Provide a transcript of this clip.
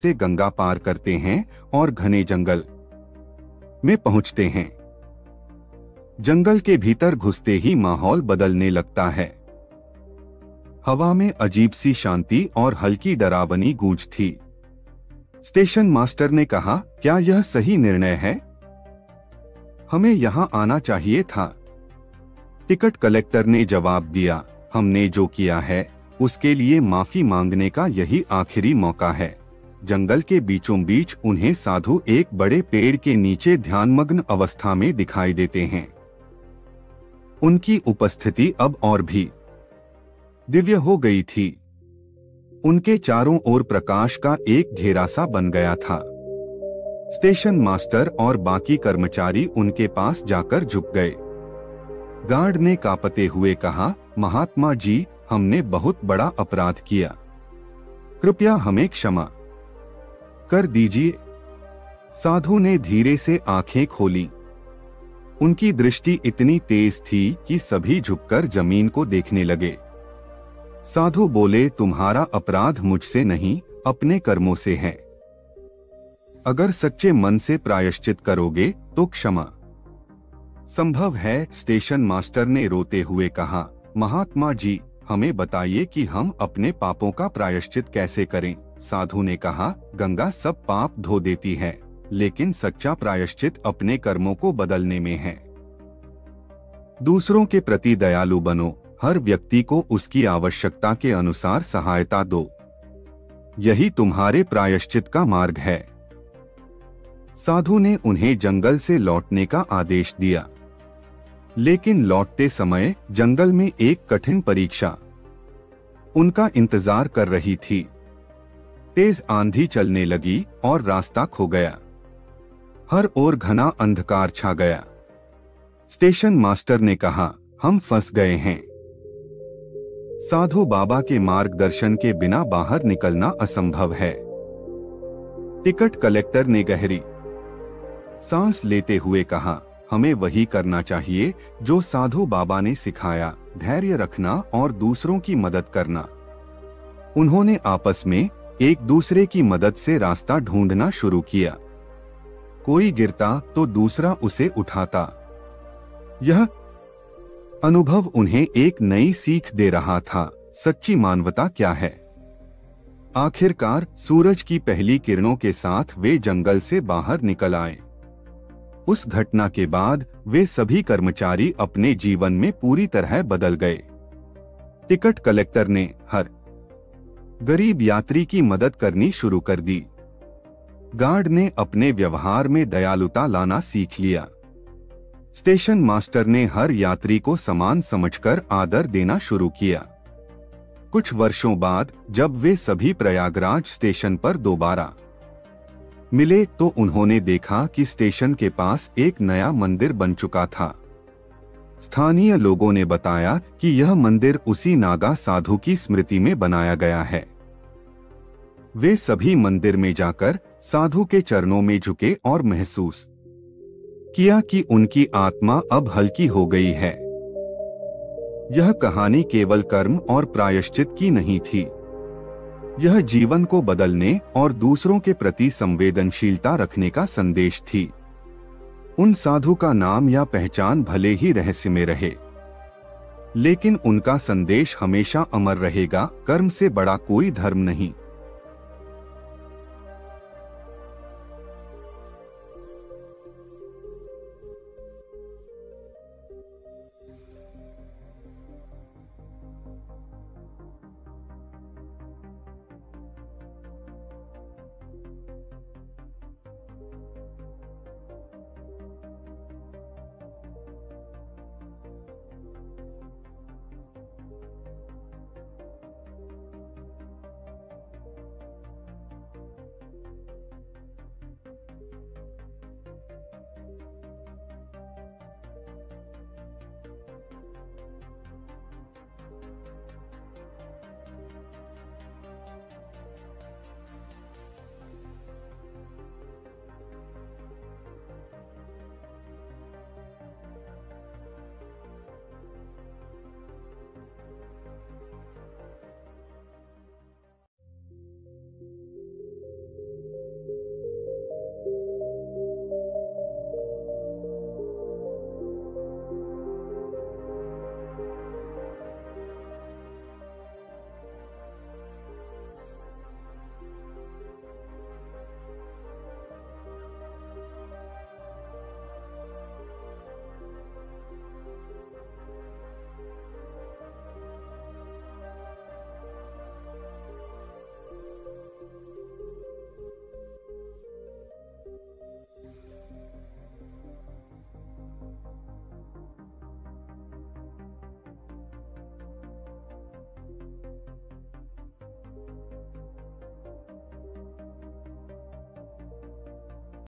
से गंगा पार करते हैं और घने जंगल में पहुंचते हैं। जंगल के भीतर घुसते ही माहौल बदलने लगता है। हवा में अजीब सी शांति और हल्की डरावनी गूंज थी। स्टेशन मास्टर ने कहा, क्या यह सही निर्णय है? हमें यहां आना चाहिए था। टिकट कलेक्टर ने जवाब दिया, हमने जो किया है उसके लिए माफी मांगने का यही आखिरी मौका है। जंगल के बीचों बीच उन्हें साधु एक बड़े पेड़ के नीचे ध्यानमग्न अवस्था में दिखाई देते हैं। उनकी उपस्थिति अब और भी दिव्य हो गई थी। उनके चारों ओर प्रकाश का एक घेरा सा बन गया था। स्टेशन मास्टर और बाकी कर्मचारी उनके पास जाकर झुक गए। गार्ड ने कांपते हुए कहा, महात्मा जी, हमने बहुत बड़ा अपराध किया, कृपया हमें क्षमा कर दीजिए। साधु ने धीरे से आंखें खोली। उनकी दृष्टि इतनी तेज थी कि सभी झुककर जमीन को देखने लगे। साधु बोले, तुम्हारा अपराध मुझसे नहीं, अपने कर्मों से है। अगर सच्चे मन से प्रायश्चित करोगे तो क्षमा संभव है। स्टेशन मास्टर ने रोते हुए कहा, महात्मा जी, हमें बताइए कि हम अपने पापों का प्रायश्चित कैसे करें। साधु ने कहा, गंगा सब पाप धो देती है, लेकिन सच्चा प्रायश्चित अपने कर्मों को बदलने में है। दूसरों के प्रति दयालु बनो, हर व्यक्ति को उसकी आवश्यकता के अनुसार सहायता दो, यही तुम्हारे प्रायश्चित का मार्ग है। साधु ने उन्हें जंगल से लौटने का आदेश दिया, लेकिन लौटते समय जंगल में एक कठिन परीक्षा उनका इंतजार कर रही थी। तेज आंधी चलने लगी और रास्ता खो गया। हर ओर घना अंधकार छा गया। स्टेशन मास्टर ने कहा, हम फंस गए हैं। साधु बाबा के मार्गदर्शन के बिना बाहर निकलना असंभव है। टिकट कलेक्टर ने गहरी सांस लेते हुए कहा, हमें वही करना चाहिए जो साधु बाबा ने सिखाया, धैर्य रखना और दूसरों की मदद करना। उन्होंने आपस में एक दूसरे की मदद से रास्ता ढूंढना शुरू किया। कोई गिरता तो दूसरा उसे उठाता। यह अनुभव उन्हें एक नई सीख दे रहा था, सच्ची मानवता क्या है। आखिरकार सूरज की पहली किरणों के साथ वे जंगल से बाहर निकल आए। उस घटना के बाद वे सभी कर्मचारी अपने जीवन में पूरी तरह बदल गए। टिकट कलेक्टर ने हर गरीब यात्री की मदद करनी शुरू कर दी। गार्ड ने अपने व्यवहार में दयालुता लाना सीख लिया। स्टेशन मास्टर ने हर यात्री को समान समझकर आदर देना शुरू किया। कुछ वर्षों बाद जब वे सभी प्रयागराज स्टेशन पर दोबारा मिले तो उन्होंने देखा कि स्टेशन के पास एक नया मंदिर बन चुका था। स्थानीय लोगों ने बताया कि यह मंदिर उसी नागा साधु की स्मृति में बनाया गया है। वे सभी मंदिर में जाकर साधु के चरणों में झुके और महसूस किया कि उनकी आत्मा अब हल्की हो गई है। यह कहानी केवल कर्म और प्रायश्चित की नहीं थी। यह जीवन को बदलने और दूसरों के प्रति संवेदनशीलता रखने का संदेश थी। उन साधु का नाम या पहचान भले ही रहस्य में रहे, लेकिन उनका संदेश हमेशा अमर रहेगा। कर्म से बड़ा कोई धर्म नहीं।